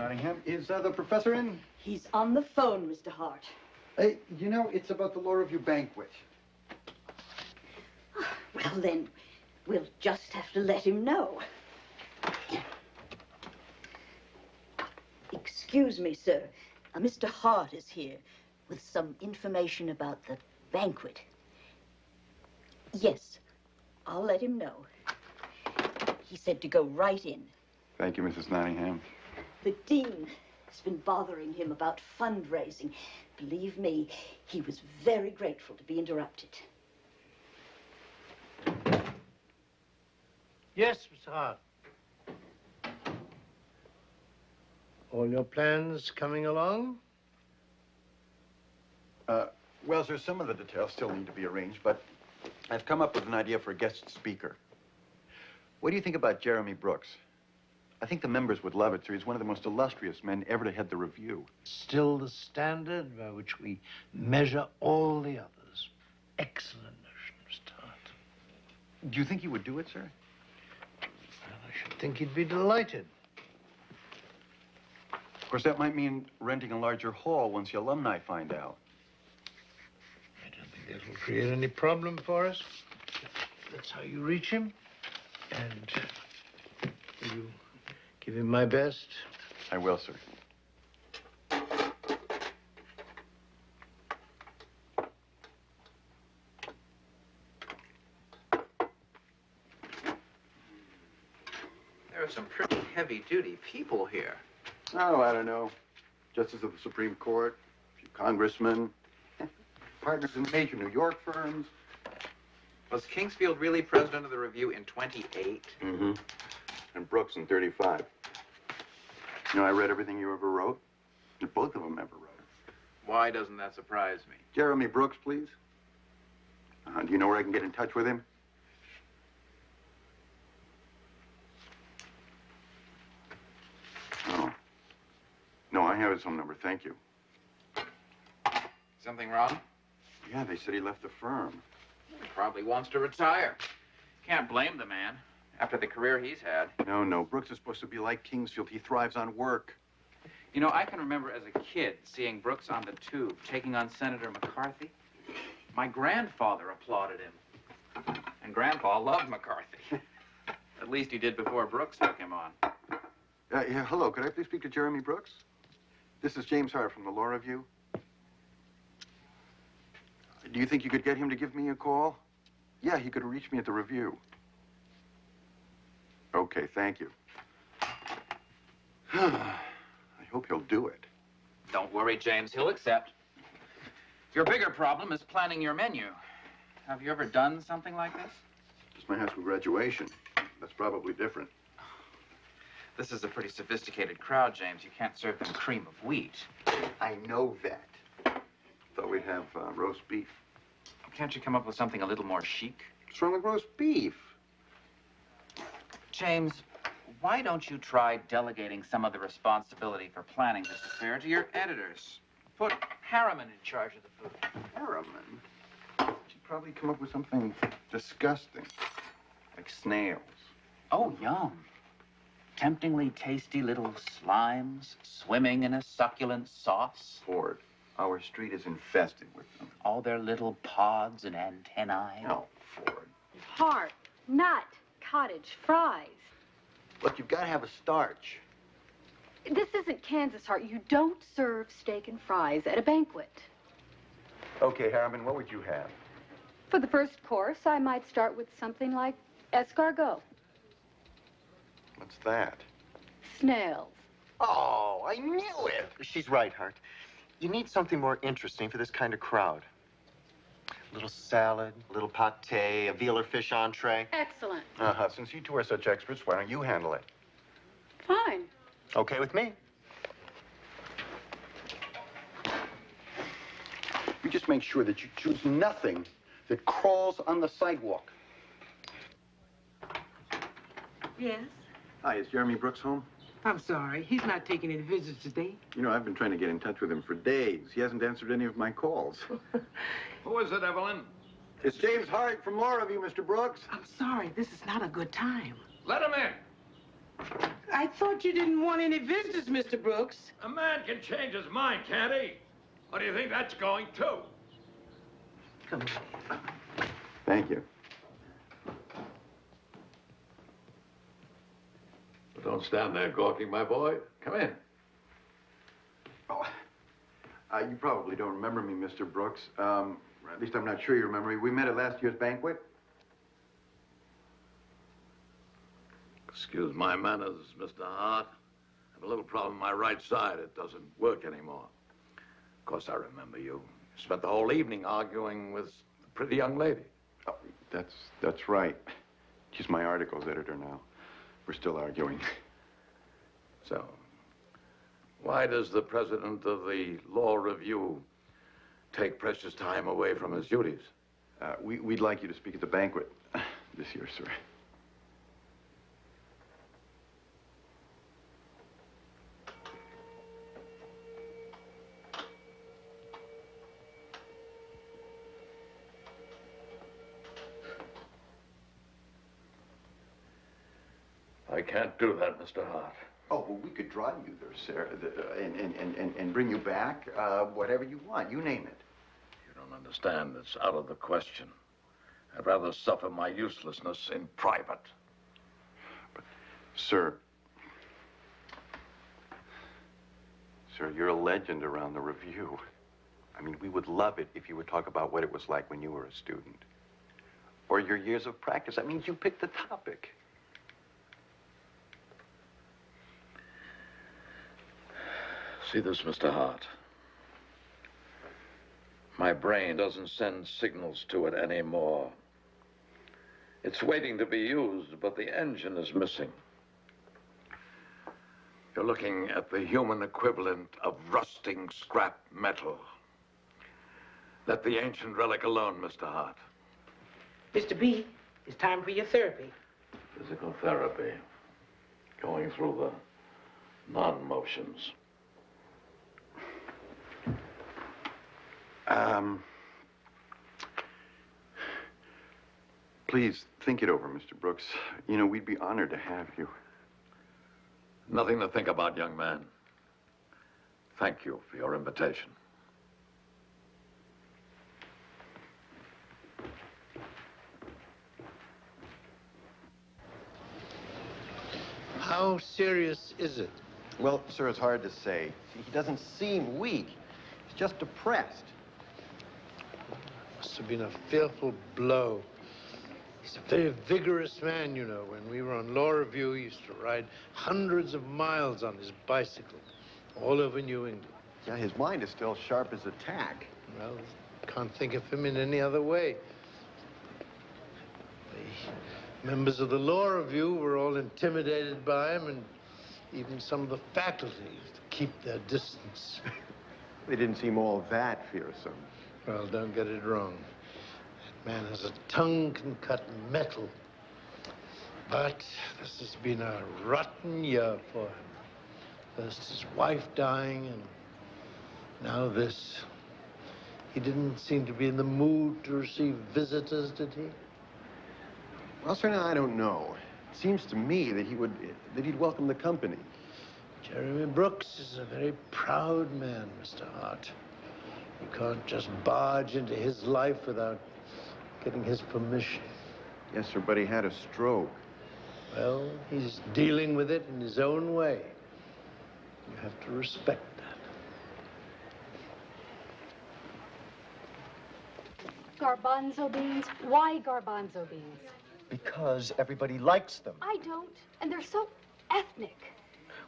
Nottingham. Is the professor in? He's on the phone, Mr. Hart. Hey, you know, it's about the Law Review banquet. Well, then, we'll just have to let him know. Excuse me, sir. Mr. Hart is here with some information about the banquet. Yes, I'll let him know. He said to go right in. Thank you, Mrs. Nottingham. The dean has been bothering him about fundraising. Believe me, he was very grateful to be interrupted. Yes, Mr. Hart. All your plans coming along? Well, sir, some of the details still need to be arranged, but I've come up with an idea for a guest speaker. What do you think about Jeremy Brooks? I think the members would love it, sir. He's one of the most illustrious men ever to head the review. Still the standard by which we measure all the others. Excellent notion, Mr. Hart. Do you think he would do it, sir? Well, I should think he'd be delighted. Of course, that might mean renting a larger hall once the alumni find out. I don't think that will create any problem for us. That's how you reach him. And will you give him my best? I will, sir. There are some pretty heavy-duty people here. Oh, I don't know. Justice of the Supreme Court, a few congressmen, partners in major New York firms. Was Kingsfield really president of the review in 28? Mm-hmm. And Brooks in 35. You know, I read everything you ever wrote. And both of them ever wrote. Why doesn't that surprise me? Jeremy Brooks, please. Do you know where I can get in touch with him? Oh. No, I have his phone number, thank you. Something wrong? Yeah, they said he left the firm. He probably wants to retire. Can't blame the man after the career he's had. No, Brooks is supposed to be like Kingsfield. He thrives on work. You know, I can remember as a kid seeing Brooks on the tube taking on Senator McCarthy. My grandfather applauded him. And Grandpa loved McCarthy. At least he did before Brooks took him on. Yeah, hello. Could I please speak to Jeremy Brooks? This is James Hart from the Law Review. Do you think you could get him to give me a call? Yeah, he could reach me at the review. Okay, thank you. I hope he'll do it. Don't worry, James. He'll accept. Your bigger problem is planning your menu. Have you ever done something like this? Just my high school graduation. That's probably different. This is a pretty sophisticated crowd, James. You can't serve them cream of wheat. I know that. Thought we'd have roast beef. Can't you come up with something a little more chic? What's wrong with roast beef? James, why don't you try delegating some of the responsibility for planning this affair to your editors? Put Harriman in charge of the food. Harriman? She'd probably come up with something disgusting, like snails. Oh, yum. Temptingly tasty little slimes swimming in a succulent sauce. Ford, our street is infested with them. All their little pods and antennae. No, Ford. Hart, nut, cottage, fries. Look, you've got to have a starch. This isn't Kansas, Hart. You don't serve steak and fries at a banquet. Okay, Harriman, what would you have? For the first course, I might start with something like escargot. What's that? Snails. Oh, I knew it! She's right, Hart. You need something more interesting for this kind of crowd. A little salad, a little pâté, a veal or fish entree. Excellent. Uh-huh. Since you two are such experts, why don't you handle it? Fine. Okay with me. You just make sure that you choose nothing that crawls on the sidewalk. Yes? Hi, is Jeremy Brooks home? I'm sorry. He's not taking any visits today. You know, I've been trying to get in touch with him for days. He hasn't answered any of my calls. Who is it, Evelyn? It's James Hart from Law Review, Mr. Brooks. I'm sorry. This is not a good time. Let him in. I thought you didn't want any visitors, Mr. Brooks. A man can change his mind, can't he? What do you think that's going to? Come on. Thank you. Don't stand there gawking, my boy. Come in. Oh, you probably don't remember me, Mr. Brooks. At least I'm not sure you remember me. We met at last year's banquet. Excuse my manners, Mr. Hart. I have a little problem on my right side. It doesn't work anymore. Of course, I remember you. You spent the whole evening arguing with a pretty young lady. Oh, that's right. She's my articles editor now. We're still arguing. So, why does the president of the Law Review take precious time away from his duties? We'd like you to speak at the banquet this year, sir. I can't do that, Mr. Hart. Oh, well, we could drive you there, sir, and bring you back, whatever you want. You name it. You don't understand. It's out of the question. I'd rather suffer my uselessness in private. Sir, you're a legend around the review. I mean, we would love it if you would talk about what it was like when you were a student. Or your years of practice. I mean, you picked the topic. See this, Mr. Hart? My brain doesn't send signals to it anymore. It's waiting to be used, but the engine is missing. You're looking at the human equivalent of rusting scrap metal. Let the ancient relic alone, Mr. Hart. Mr. B, it's time for your therapy. Physical therapy. Going through the non-motions. Please think it over, Mr. Brooks. You know, we'd be honored to have you. Nothing to think about, young man. Thank you for your invitation. How serious is it? Well, sir, it's hard to say. He doesn't seem weak. He's just depressed. Must have been a fearful blow. He's a very vigorous man, you know. When we were on Law Review, he used to ride hundreds of miles on his bicycle all over New England. Yeah, his mind is still sharp as a tack. Well, can't think of him in any other way. The members of the Law Review were all intimidated by him, and even some of the faculty used to keep their distance. They didn't seem all that fearsome. Well, don't get it wrong. That man has a tongue can cut metal. But this has been a rotten year for him. First his wife dying, and now this. He didn't seem to be in the mood to receive visitors, did he? Well, sir, now I don't know. It seems to me that he'd welcome the company. Jeremy Brooks is a very proud man, Mr. Hart. You can't just barge into his life without getting his permission. Yes, sir, but he had a stroke. Well, he's dealing with it in his own way. You have to respect that. Garbanzo beans? Why garbanzo beans? Because everybody likes them. I don't, and they're so ethnic.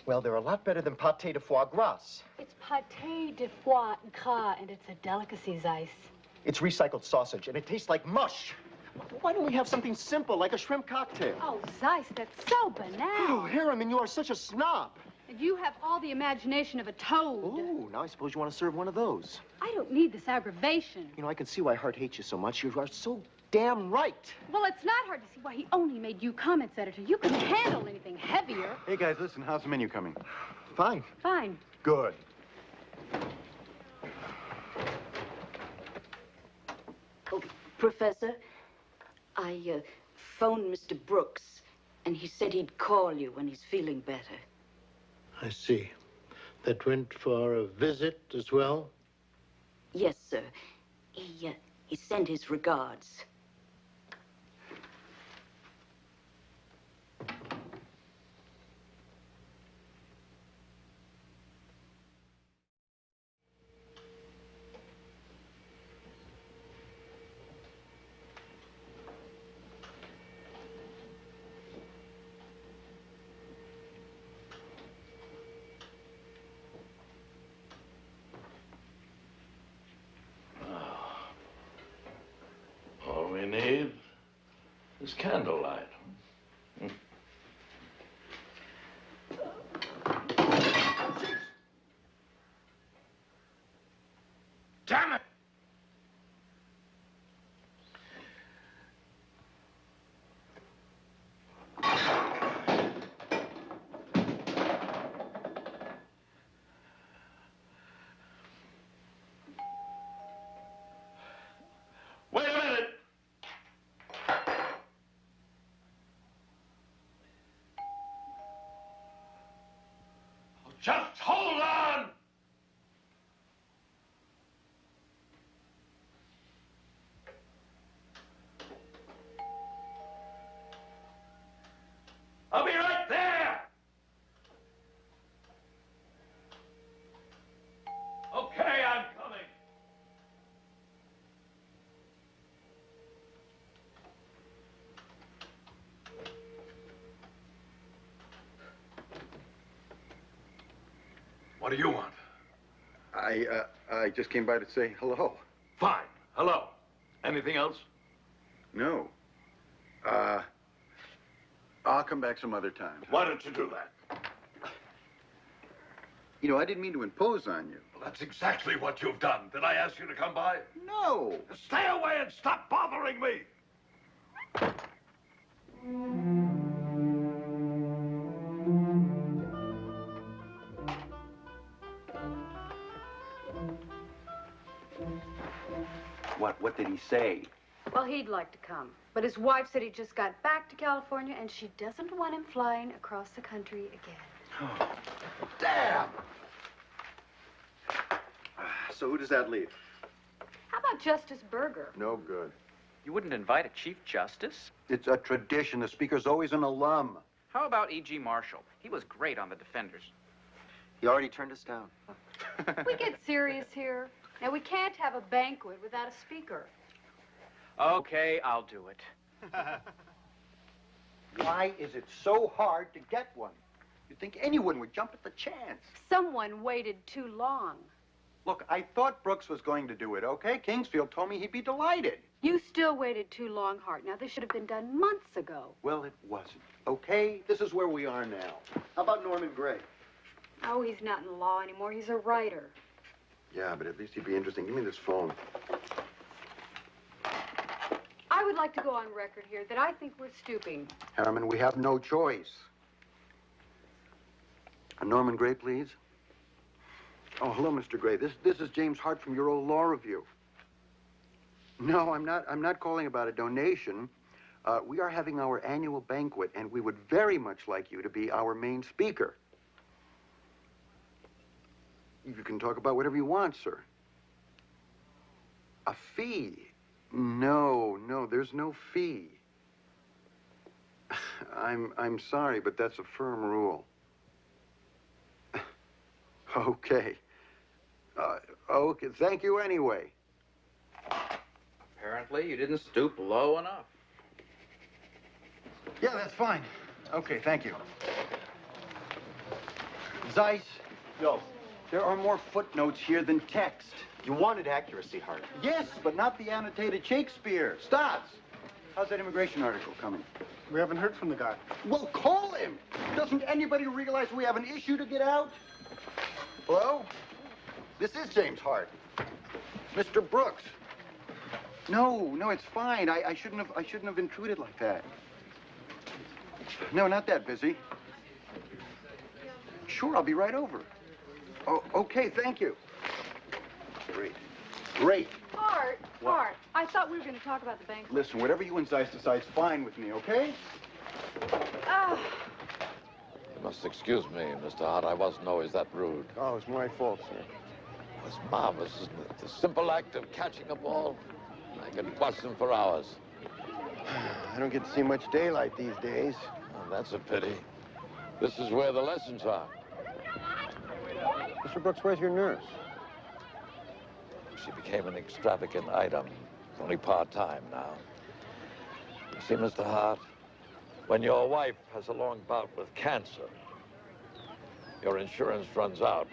Well, they're a lot better than pâté de foie gras. It's pâté de foie gras, and it's a delicacy, Zeiss. It's recycled sausage, and it tastes like mush. Why don't we have something simple, like a shrimp cocktail? Oh, Zeiss, that's so banal. Oh, Harriman, you are such a snob. You have all the imagination of a toad. Oh, now I suppose you want to serve one of those. I don't need this aggravation. You know, I can see why Hart hates you so much. You are so damn right. Well, it's not hard to see why he only made you comments editor. You couldn't handle anything heavier. Hey, guys, listen, how's the menu coming? Fine. Fine. Good. Oh, Professor, I phoned Mr. Brooks, And he said he'd call you when he's feeling better. I see. That went for a visit as well? Yes, sir. He sent his regards. All we need is candlelight. Damn it! Wait a minute! Just hold on! I'll be right there! Okay, I'm coming. What do you want? I just came by to say hello. Fine. Hello. Anything else? No. I'll come back some other time. Why don't you do that? You know, I didn't mean to impose on you. Well, that's exactly what you've done. Did I ask you to come by? No. Stay away and stop bothering me! What did he say? Well, he'd like to come. But his wife said he just got back to California and she doesn't want him flying across the country again. Damn! So who does that leave? How about Justice Berger? No good. You wouldn't invite a Chief Justice? It's a tradition. The speaker's always an alum. How about E.G. Marshall? He was great on the Defenders. He already turned us down. We get serious here. Now, we can't have a banquet without a speaker. Okay, I'll do it. Why is it so hard to get one? You'd think anyone would jump at the chance. Someone waited too long. Look, I thought Brooks was going to do it, okay? Kingsfield told me he'd be delighted. You still waited too long, Hart. Now, this should have been done months ago. Well, it wasn't, okay? This is where we are now. How about Norman Gray? Oh, he's not in law anymore. He's a writer. Yeah, but at least he'd be interesting. Give me this phone. I would like to go on record here that I think we're stooping. Harriman, we have no choice. Norman Gray, please. Oh, hello, Mr. Gray. This is James Hart from your old law review. No, I'm not calling about a donation. We are having our annual banquet, and we would very much like you to be our main speaker. You can talk about whatever you want, sir. A fee? No, there's no fee. I'm sorry, but that's a firm rule. Okay. Okay, thank you anyway. Apparently, you didn't stoop low enough. Yeah, that's fine. Okay, thank you. Zeiss. Yo, There are more footnotes here than text. you wanted accuracy, Hart. Yes, but not the annotated Shakespeare. Stotts. How's that immigration article coming? We haven't heard from the guy. Well, call him. Doesn't anybody realize we have an issue to get out? Hello? This is James Hart. Mr. Brooks. No, it's fine. I shouldn't have intruded like that. No, not that busy. Sure, I'll be right over. Oh, okay, thank you. Great. Hart, What? Hart, I thought we were going to talk about the banquet. Listen, whatever you and Zeiss decide's fine with me, okay? Ah, You must excuse me, Mr. Hart. I wasn't always that rude. Oh, it's my fault, sir. It's marvelous, isn't it? The simple act of catching a ball. I could watch them for hours. I don't get to see much daylight these days. Oh, that's a pity. This is where the lessons are. Mr. Brooks, where's your nurse? She became an extravagant item. Only part-time now. You see, Mr. Hart, when your wife has a long bout with cancer, your insurance runs out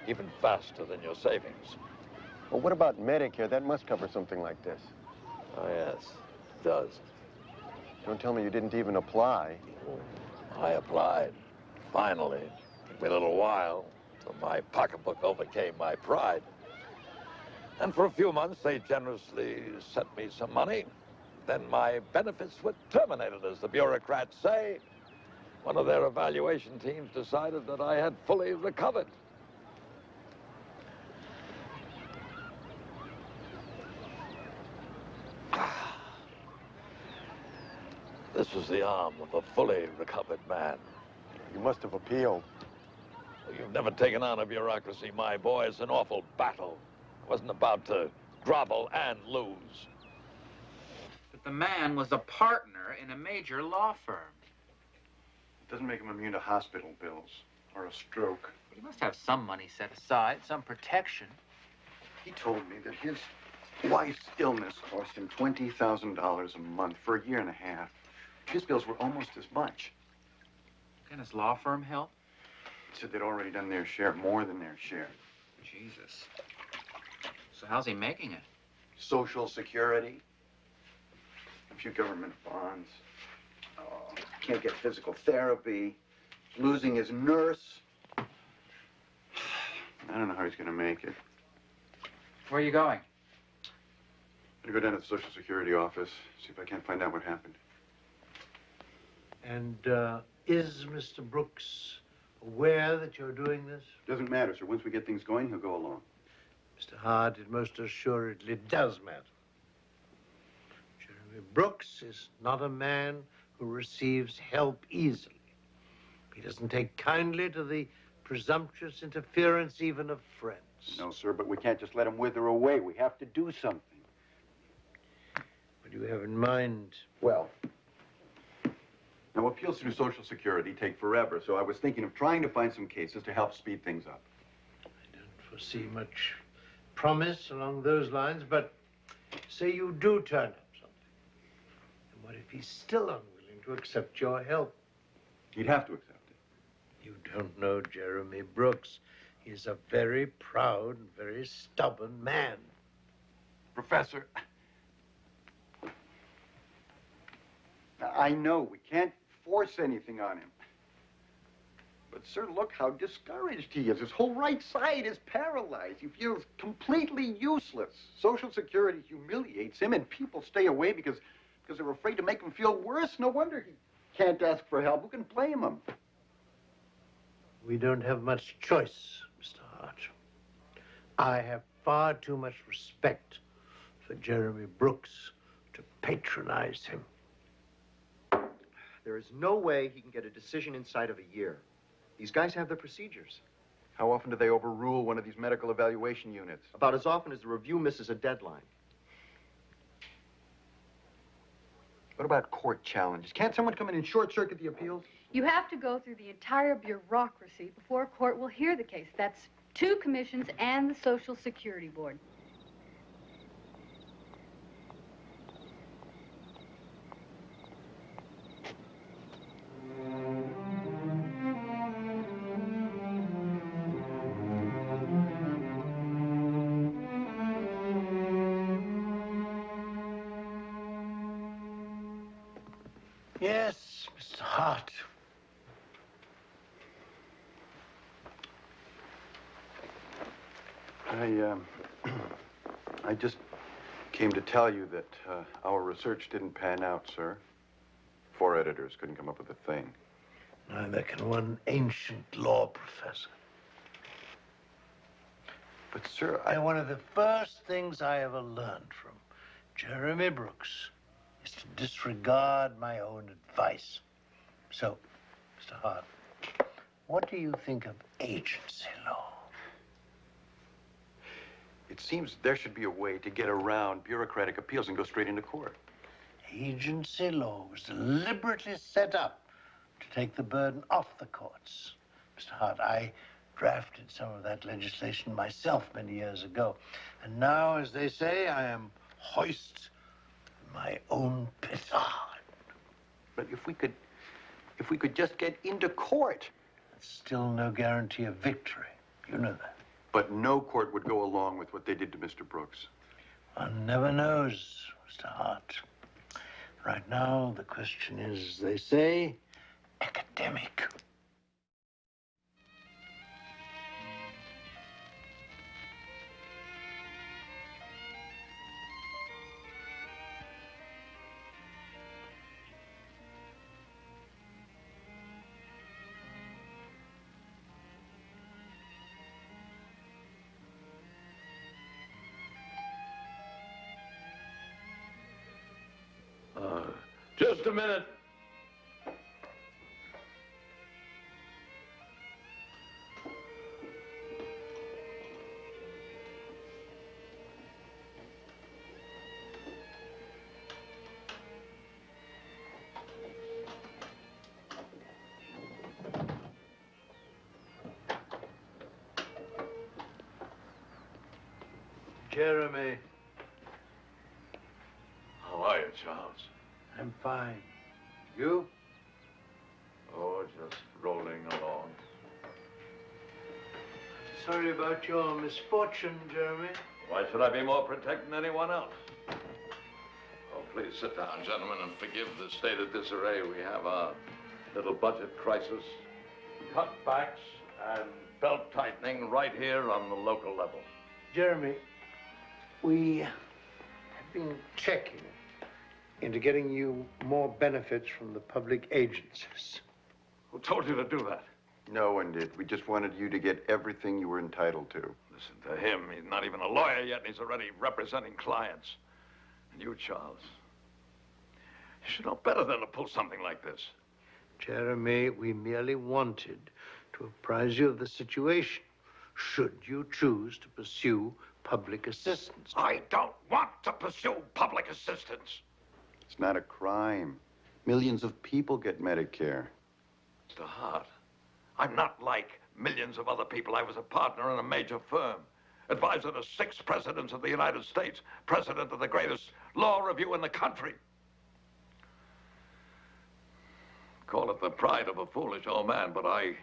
even faster than your savings. Well, what about Medicare? That must cover something like this. Oh, yes, it does. Don't tell me you didn't even apply. I applied. Finally. Took me a little while till my pocketbook overcame my pride. And for a few months, they generously sent me some money. Then my benefits were terminated, as the bureaucrats say. One of their evaluation teams decided that I had fully recovered. This was the arm of a fully recovered man. You must have appealed. You've never taken on a bureaucracy, my boy. It's an awful battle. I wasn't about to grovel and lose. But the man was a partner in a major law firm. It doesn't make him immune to hospital bills or a stroke. But he must have some money set aside, some protection. He told me that his wife's illness cost him $20,000 a month for a year and a half. His bills were almost as much. Can his law firm help? He said they'd already done their share, more than their share. Jesus. So how's he making it? Social Security, a few government bonds. Oh, can't get physical therapy. Losing his nurse. I don't know how he's going to make it. Where are you going? I'm going to go down to the Social Security office, see if I can't find out what happened. And is Mr. Brooks aware that you're doing this? Doesn't matter, sir. Once we get things going, he'll go along. Mr. Hart, it most assuredly does matter. Jeremy Brooks is not a man who receives help easily. He doesn't take kindly to the presumptuous interference even of friends. No, sir, but we can't just let him wither away. We have to do something. What do you have in mind? Well, now appeals through Social Security take forever, so I was thinking of trying to find some cases to help speed things up. I don't foresee much promise along those lines, but say you do turn up something. And what if he's still unwilling to accept your help? He'd have to accept it. You don't know Jeremy Brooks. He's a very proud and very stubborn man. Professor, I know we can't force anything on him. But, sir, look how discouraged he is. His whole right side is paralyzed. He feels completely useless. Social Security humiliates him, and people stay away because they're afraid to make him feel worse. No wonder he can't ask for help. Who can blame him? We don't have much choice, Mr. Hart. I have far too much respect for Jeremy Brooks to patronize him. There is no way he can get a decision inside of a year. These guys have their procedures. How often do they overrule one of these medical evaluation units? About as often as the review misses a deadline. What about court challenges? Can't someone come in and short-circuit the appeals? you have to go through the entire bureaucracy before a court will hear the case. That's 2 commissions and the Social Security Board. Yes, Mr. Hart. I just came to tell you that our research didn't pan out, sir. 4 editors couldn't come up with a thing. Neither can one ancient law professor. But, sir, And one of the first things I ever learned from Jeremy Brooks is to disregard my own advice. So, Mr. Hart, what do you think of agency law? It seems there should be a way to get around bureaucratic appeals and go straight into court. Agency law was deliberately set up to take the burden off the courts. Mr. Hart, I drafted some of that legislation myself many years ago. And now, as they say, I am hoist my own petard. But if we could just get into court. That's still no guarantee of victory. You know that. But no court would go along with what they did to Mr. Brooks. One never knows, Mr. Hart. Right now, the question is, as they say, academic. Just a minute. Jeremy, How are you, Charles? I'm fine. You? Oh, just rolling along. Sorry about your misfortune, Jeremy. Why should I be more protecting anyone else? Oh, please sit down, gentlemen, and forgive the state of disarray. We have a little budget crisis, cutbacks, and belt tightening right here on the local level. Jeremy, we have been checking into getting you more benefits from the public agencies. Who told you to do that? No one did. We just wanted you to get everything you were entitled to. Listen to him. He's not even a lawyer yet, and he's already representing clients. And you, Charles, you should know better than to pull something like this. Jeremy, we merely wanted to apprise you of the situation, should you choose to pursue public assistance. I don't want to pursue public assistance. It's not a crime. Millions of people get Medicare. Mr. Hart, I'm not like millions of other people. I was a partner in a major firm, advisor to 6 presidents of the United States, president of the greatest law review in the country. Call it the pride of a foolish old man, but I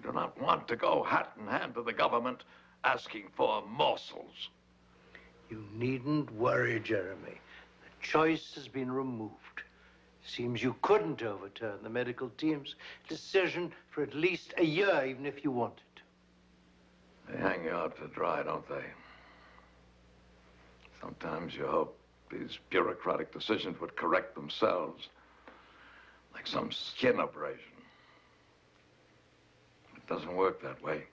do not want to go hat in hand to the government asking for morsels. You needn't worry, Jeremy. The choice has been removed. Seems you couldn't overturn the medical team's decision for at least a year, even if you wanted to. They hang you out to dry, don't they? Sometimes you hope these bureaucratic decisions would correct themselves, like some skin abrasion. It doesn't work that way.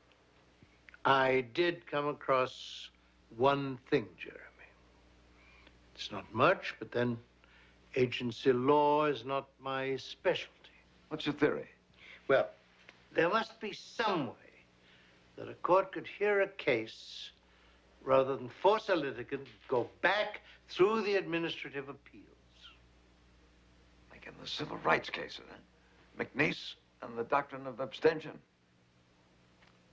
I did come across one thing, Jeremy. It's not much, but then agency law is not my specialty. What's your theory? Well, there must be some way that a court could hear a case rather than force a litigant to go back through the administrative appeals. Like in the civil rights cases, huh? McNeese and the doctrine of abstention.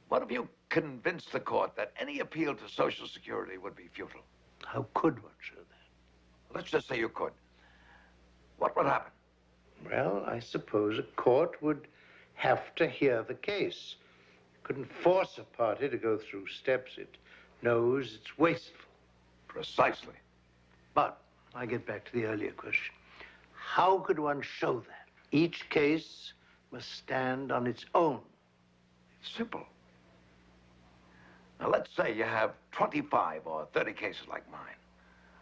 What if you convinced the court that any appeal to Social Security would be futile? How could one show that? Let's just say you could. What would happen? Well, I suppose a court would have to hear the case. You couldn't force a party to go through steps it knows it's wasteful. Precisely. But I get back to the earlier question. How could one show that? Each case must stand on its own. It's simple. Now, let's say you have 25 or 30 cases like mine.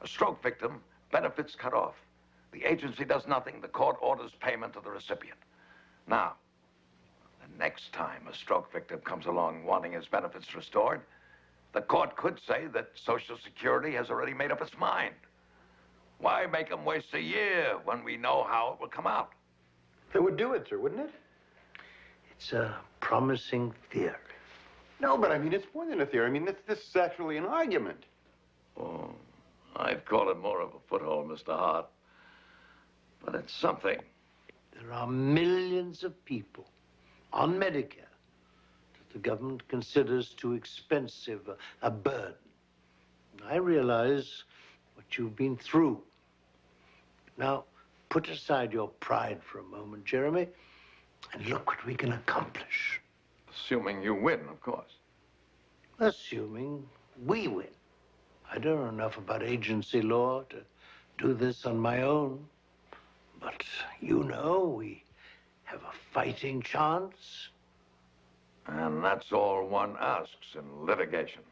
A stroke victim, benefits cut off. The agency does nothing. The court orders payment to the recipient. Now, the next time a stroke victim comes along wanting his benefits restored, the court could say that Social Security has already made up its mind. Why make them waste a year when we know how it will come out? It would do it, sir, wouldn't it? It's a promising theory. No, but I mean, it's more than a theory. I mean, this is actually an argument. Oh, I'd call it more of a foothold, Mr. Hart. But it's something. There are millions of people on Medicare that the government considers too expensive, a burden. I realize what you've been through. Now, put aside your pride for a moment, Jeremy, and look what we can accomplish. Assuming you win, of course. Assuming we win. I don't know enough about agency law to do this on my own. But you know, we have a fighting chance. And that's all one asks in litigation.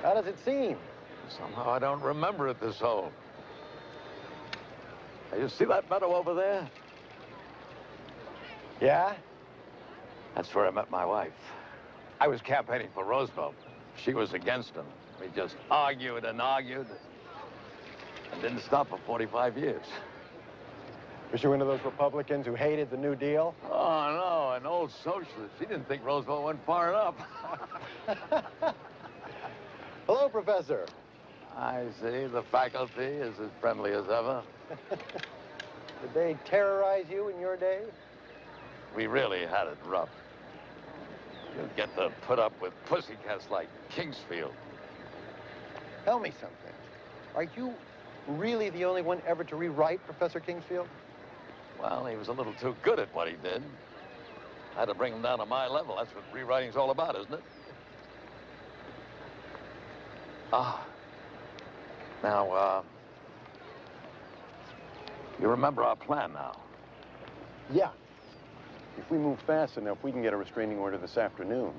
How does it seem? Somehow I don't remember it this old. Hey, you see that meadow over there? Yeah? That's where I met my wife. I was campaigning for Roosevelt. She was against him. We just argued and argued. And didn't stop for 45 years. Was she one of those Republicans who hated the New Deal? Oh, no, an old socialist. She didn't think Roosevelt went far enough. Hello, Professor. I see. The faculty is as friendly as ever. Did they terrorize you in your day? We really had it rough. You get to put up with pussycats like Kingsfield. Tell me something. Are you really the only one ever to rewrite Professor Kingsfield? Well, he was a little too good at what he did. I had to bring him down to my level. That's what rewriting's all about, isn't it? Now, you remember our plan now? Yeah. If we move fast enough, we can get a restraining order this afternoon.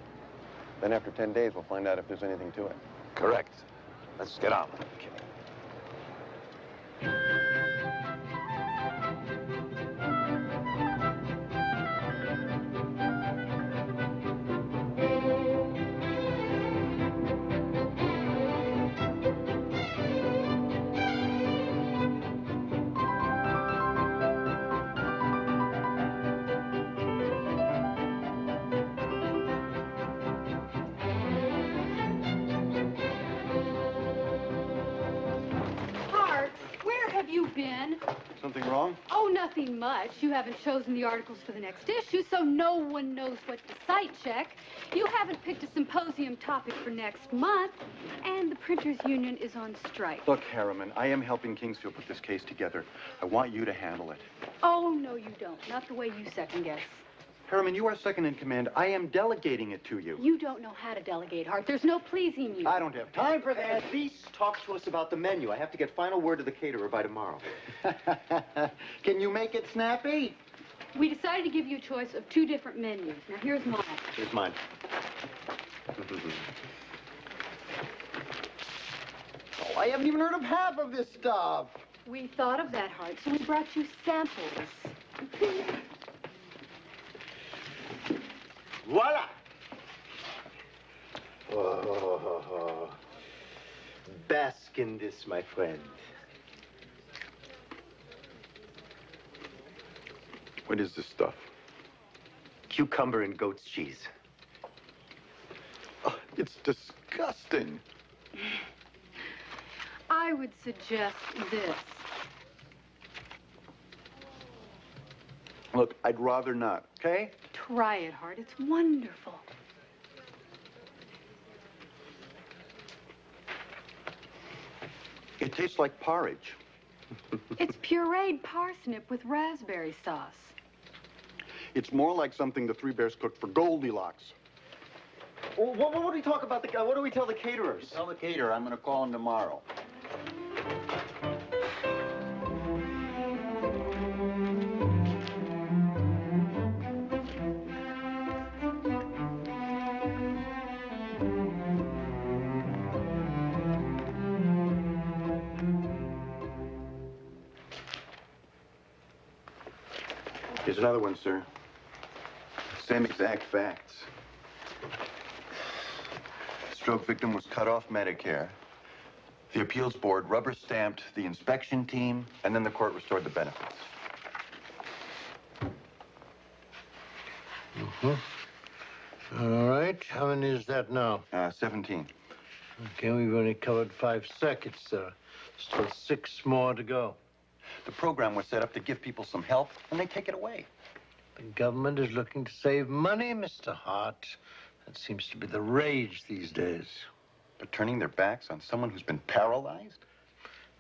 Then after 10 days, we'll find out if there's anything to it. Correct. Let's get on. Hart, where have you been? Something wrong? Oh, nothing much. You haven't chosen the articles for the next issue, so no one knows what to cite check. You haven't picked a symposium topic for next month, and the Printers Union is on strike. Look, Harriman, I am helping Kingsfield put this case together. I want you to handle it. Oh, no, you don't. Not the way you second guess. Harriman, you are second in command. I am delegating it to you. You don't know how to delegate, Hart. There's no pleasing you. I don't have time for that. Please talk to us about the menu. I have to get final word to the caterer by tomorrow. Can you make it snappy? We decided to give you a choice of 2 different menus. Now, here's mine. Here's mine. Oh, I haven't even heard of half of this stuff. We thought of that, Hart, so we brought you samples. Voila! Oh, bask in this, my friend. What is this stuff? Cucumber and goat's cheese. Oh, it's disgusting. I would suggest this. Look, I'd rather not, okay? Try it, Hart. It's wonderful. It tastes like porridge. It's pureed parsnip with raspberry sauce. It's more like something the Three Bears cooked for Goldilocks. Well, what do we talk about what do we tell the caterers? Tell the caterer I'm going to call him tomorrow. Here's another one, sir. Same exact facts. stroke victim was cut off Medicare. The appeals board rubber-stamped the inspection team, and then the court restored the benefits. All right. How many is that now? 17. Okay, we've only covered 5 circuits, sir. Still 6 more to go. The program was set up to give people some help, and they take it away. The government is looking to save money, Mr. Hart. That seems to be the rage these days. But turning their backs on someone who's been paralyzed?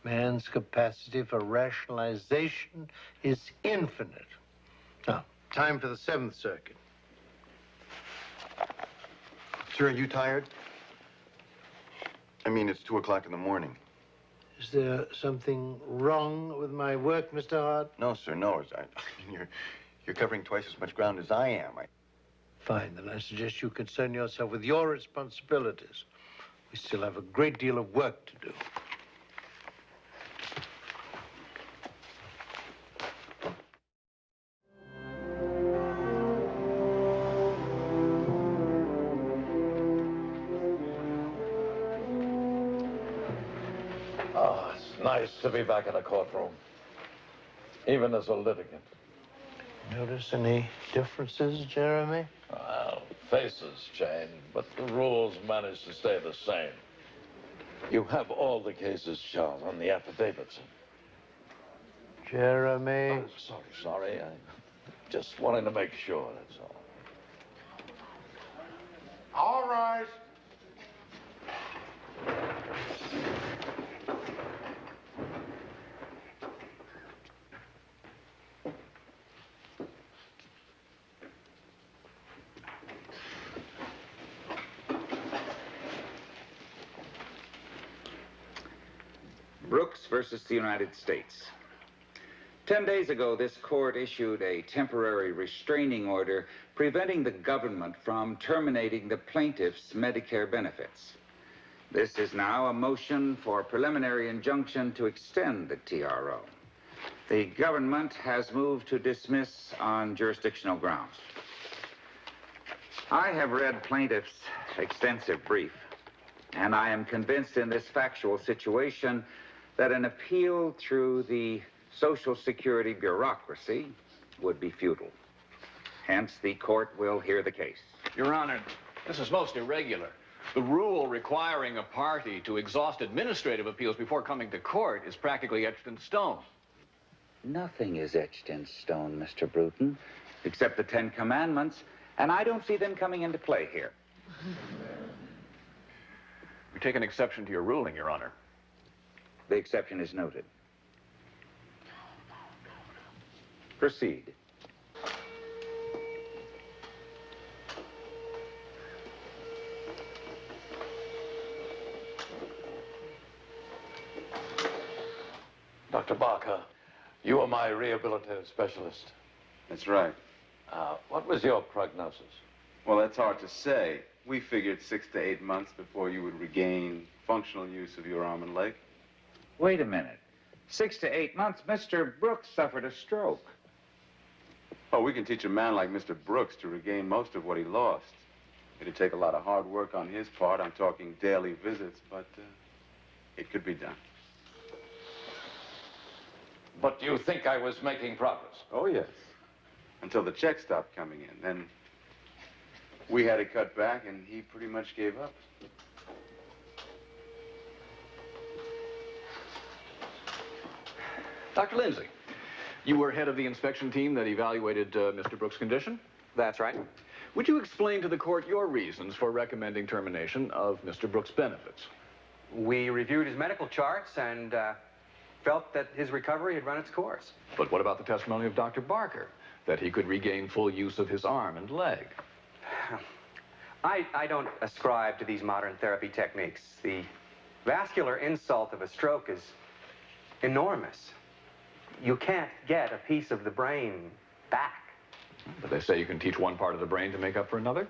Man's capacity for rationalization is infinite. Now, time for the 7th circuit. Sir, are you tired? I mean, it's 2 o'clock in the morning. Is there something wrong with my work, Mr. Hart? No, sir, no. You're covering twice as much ground as I am. Fine, then I suggest you concern yourself with your responsibilities. We still have a great deal of work to do. Oh, it's nice to be back in a courtroom, even as a litigant. Notice any differences, Jeremy? Well, faces change, but the rules manage to stay the same. You have all the cases, Charles, on the affidavits. Jeremy? Oh, sorry. I just wanted to make sure, that's all. All right. Brooks versus the United States. 10 days ago, this court issued a temporary restraining order preventing the government from terminating the plaintiff's Medicare benefits. This is now a motion for preliminary injunction to extend the TRO. The government has moved to dismiss on jurisdictional grounds. I have read plaintiff's extensive brief, and I am convinced in this factual situation that an appeal through the Social Security bureaucracy would be futile. Hence, the court will hear the case. Your Honor, this is most irregular. The rule requiring a party to exhaust administrative appeals before coming to court is practically etched in stone. Nothing is etched in stone, Mr. Bruton, except the 10 Commandments, and I don't see them coming into play here. We take an exception to your ruling, Your Honor. The exception is noted. Proceed. Dr. Barker, you are my rehabilitative specialist. That's right. What was your prognosis? Well, that's hard to say. We figured 6 to 8 months before you would regain functional use of your arm and leg. Wait a minute. 6 to 8 months, Mr. Brooks suffered a stroke. Oh, we can teach a man like Mr. Brooks to regain most of what he lost. It'd take a lot of hard work on his part. I'm talking daily visits, but it could be done. But you think I was making progress? Oh, yes. Until the check stopped coming in. Then we had to cut back, and he pretty much gave up. Dr. Lindsay, you were head of the inspection team that evaluated Mr. Brooks' condition? That's right. Would you explain to the court your reasons for recommending termination of Mr. Brooks' benefits? We reviewed his medical charts and felt that his recovery had run its course. But what about the testimony of Dr. Barker, that he could regain full use of his arm and leg? I don't ascribe to these modern therapy techniques. The vascular insult of a stroke is enormous. You can't get a piece of the brain back. But they say you can teach one part of the brain to make up for another?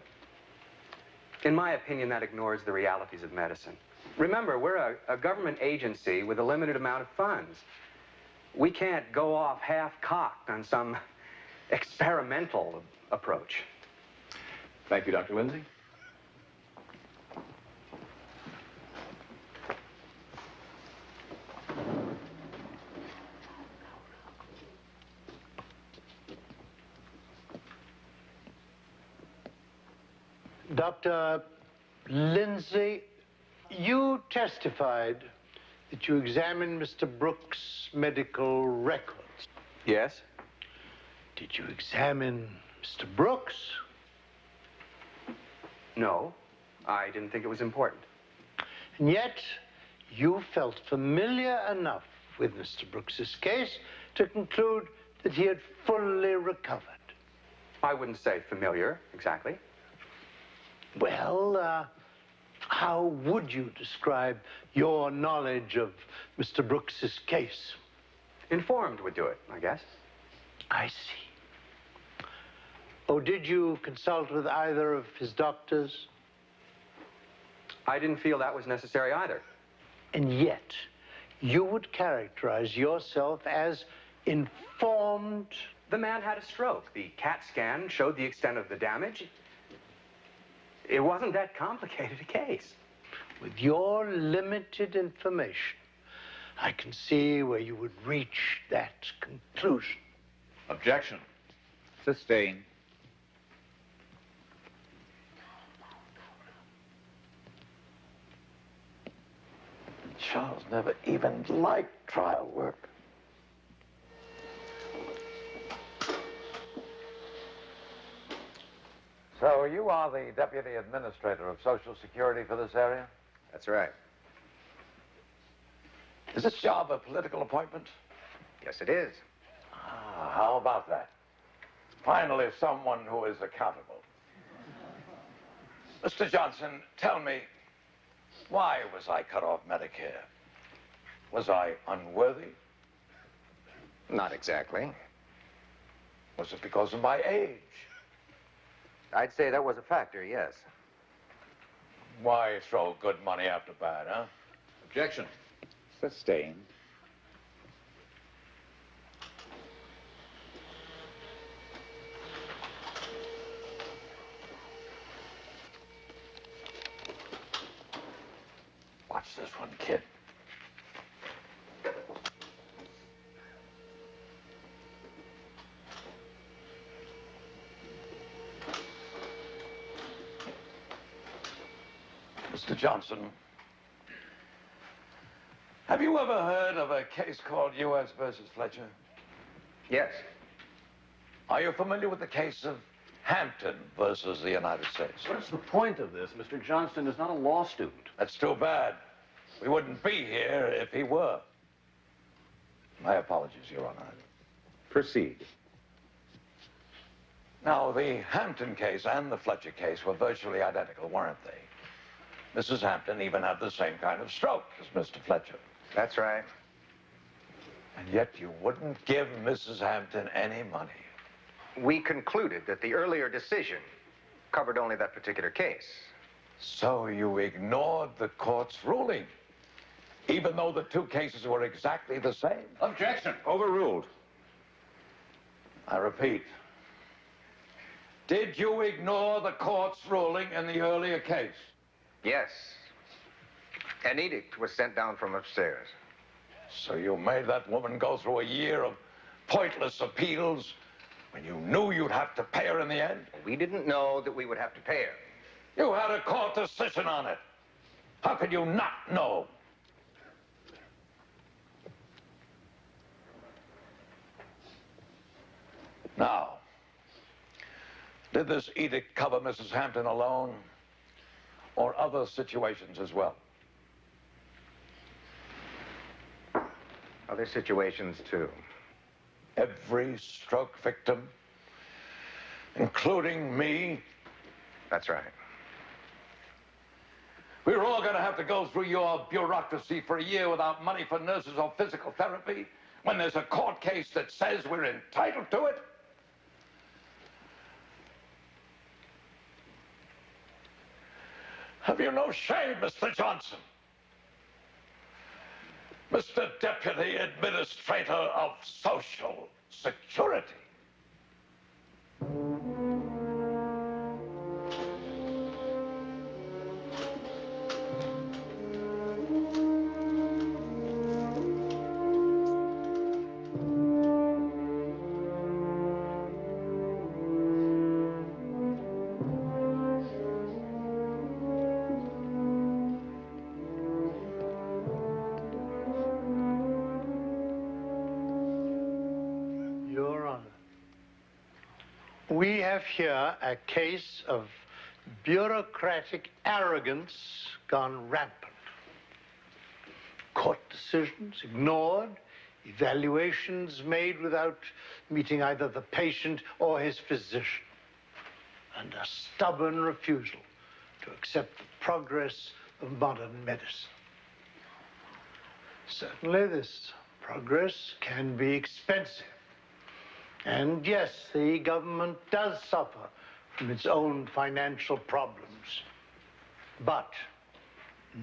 In my opinion, that ignores the realities of medicine. Remember, we're a government agency with a limited amount of funds. We can't go off half-cocked on some experimental approach. Thank you, Dr. Lindsay. Dr. Lindsay, you testified that you examined Mr. Brooks' medical records. Yes? Did you examine Mr. Brooks? No, I didn't think it was important. And yet, you felt familiar enough with Mr. Brooks's case to conclude that he had fully recovered. I wouldn't say familiar, exactly. Well, how would you describe your knowledge of Mr. Brooks's case? Informed would do it, I guess. I see. Oh, did you consult with either of his doctors? I didn't feel that was necessary either. And yet, you would characterize yourself as informed. The man had a stroke. The CAT scan showed the extent of the damage. It wasn't that complicated a case. With your limited information, I can see where you would reach that conclusion. Objection. Sustained. Charles never even liked trial work. So you are the Deputy Administrator of Social Security for this area? That's right. Is this job a political appointment? Yes, it is. Ah, how about that? Finally, someone who is accountable. Mr. Johnson, tell me, why was I cut off Medicare? Was I unworthy? Not exactly. Was it because of my age? I'd say that was a factor, yes. Why throw good money after bad, huh? Objection. Sustained. Watch this one, kid. Mr. Johnson, have you ever heard of a case called U.S. versus Fletcher? Yes. Are you familiar with the case of Hampton versus the United States? What's the point of this? Mr. Johnston is not a law student. That's too bad. We wouldn't be here if he were. My apologies, Your Honor. Proceed. Now, the Hampton case and the Fletcher case were virtually identical, weren't they? Mrs. Hampton even had the same kind of stroke as Mr. Fletcher. That's right. And yet you wouldn't give Mrs. Hampton any money. We concluded that the earlier decision covered only that particular case. So you ignored the court's ruling, even though the two cases were exactly the same. Objection. Overruled. I repeat, did you ignore the court's ruling in the earlier case? Yes. An edict was sent down from upstairs. So you made that woman go through a year of pointless appeals when you knew you'd have to pay her in the end? We didn't know that we would have to pay her. You had a court decision on it. How could you not know? Now, did this edict cover Mrs. Hampton alone, or other situations as well? Other situations, too. Every stroke victim, including me? That's right. We were all going to have to go through your bureaucracy for a year without money for nurses or physical therapy when there's a court case that says we're entitled to it? Have you no shame, Mr. Johnson? Mr. Deputy Administrator of Social Security. We have here a case of bureaucratic arrogance gone rampant. Court decisions ignored, evaluations made without meeting either the patient or his physician, and a stubborn refusal to accept the progress of modern medicine. Certainly, this progress can be expensive. And yes, the government does suffer from its own financial problems. But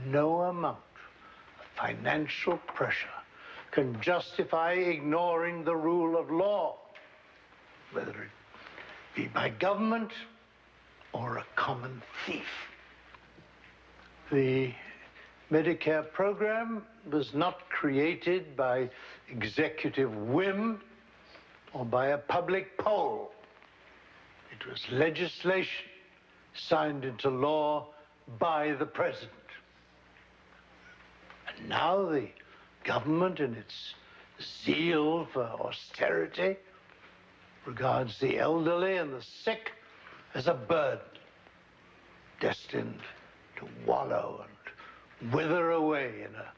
no amount of financial pressure can justify ignoring the rule of law, whether it be by government or a common thief. The Medicare program was not created by executive whim or by a public poll. It was legislation signed into law by the president. And now the government, in its zeal for austerity, regards the elderly and the sick as a burden, destined to wallow and wither away in a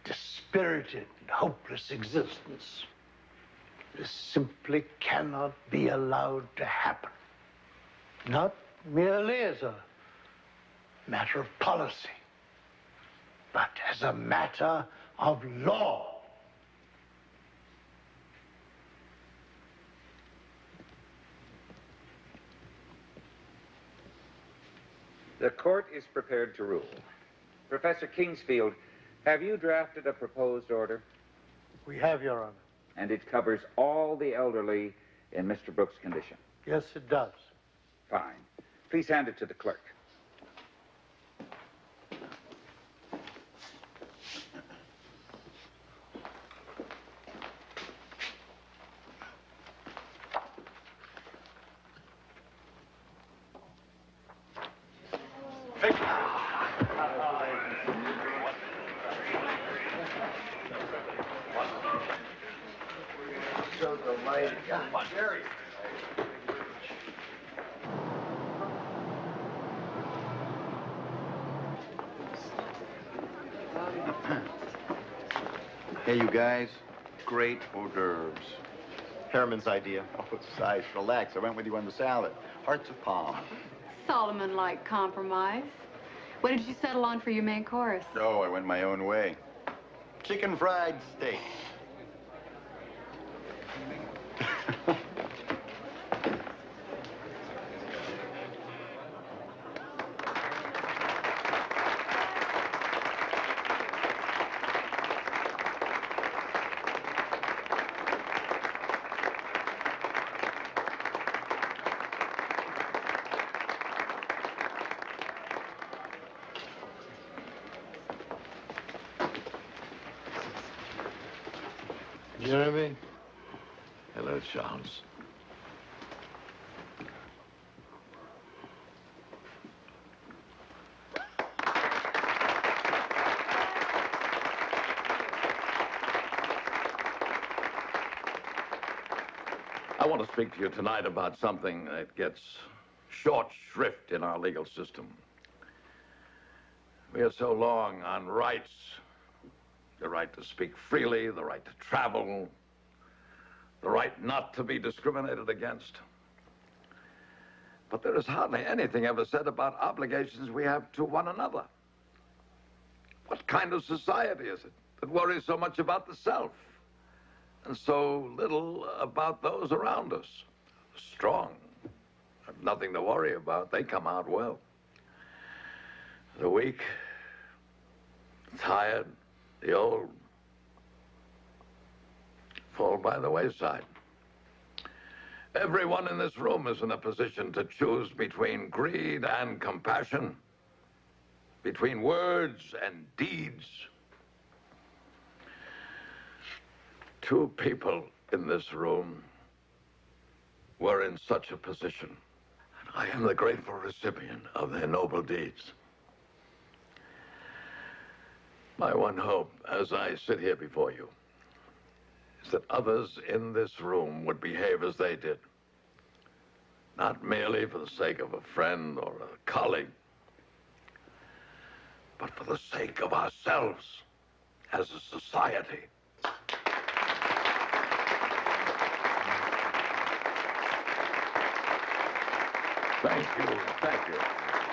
dispirited and hopeless existence. This simply cannot be allowed to happen. Not merely as a matter of policy, but as a matter of law. The court is prepared to rule. Professor Kingsfield, have you drafted a proposed order? We have, Your Honor. And it covers all the elderly in Mr. Brooks' condition? Yes, it does. Fine. Please hand it to the clerk. So delighted. Jerry. Hey, you guys. Great hors d'oeuvres. Harriman's idea. Oh, size, relax. I went with you on the salad. Hearts of palm. Solomon-like compromise. What did you settle on for your main course? Oh, I went my own way. Chicken fried steak. Jeremy? Hello, Charles. I want to speak to you tonight about something that gets short shrift in our legal system. We are so long on rights. The right to speak freely, the right to travel, the right not to be discriminated against. But there is hardly anything ever said about obligations we have to one another. What kind of society is it that worries so much about the self and so little about those around us? The strong have nothing to worry about. They come out well. The weak, tired, the old fall by the wayside. Everyone in this room is in a position to choose between greed and compassion, between words and deeds. Two people in this room were in such a position, and I am the grateful recipient of their noble deeds. My one hope, as I sit here before you, is that others in this room would behave as they did. Not merely for the sake of a friend or a colleague, but for the sake of ourselves as a society. Thank you. Thank you.